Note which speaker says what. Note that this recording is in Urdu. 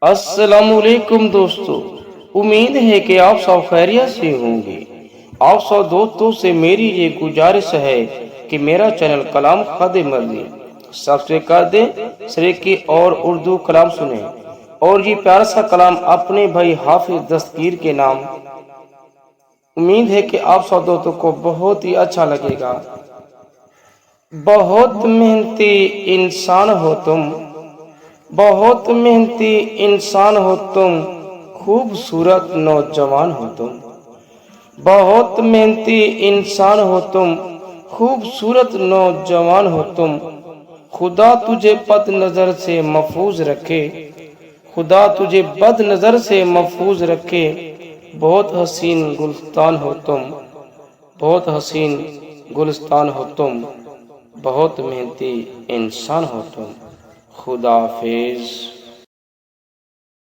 Speaker 1: السلام علیکم دوستو، امید ہے کہ آپ سب خیریت سے ہوں گے۔ آپ سب دوستوں سے میری یہ گزارش ہے کہ میرا چینل کلام خاد مرضی سبسکرائب کر دیں، سریکی اور اردو کلام سنیں، اور یہ پیارا سا کلام اپنے بھائی حافظ دستگیر کے نام۔ امید ہے کہ آپ سب دوستوں کو بہت ہی اچھا لگے گا۔ بہت محنتی انسان ہو تم، بہت محنتی انسان ہو تم، خوبصورت نوجوان ہو تم۔ بہت محنتی انسان ہو تم، خوبصورت نوجوان ہو تم۔ خدا تجھے بد نظر سے محفوظ رکھے، خدا تجھے بد نظر سے محفوظ رکھے۔ بہت حسین گلستان ہو تم، بہت حسین گلستان ہو تم، بہت محنتی انسان ہو تم۔ خدا حافظ۔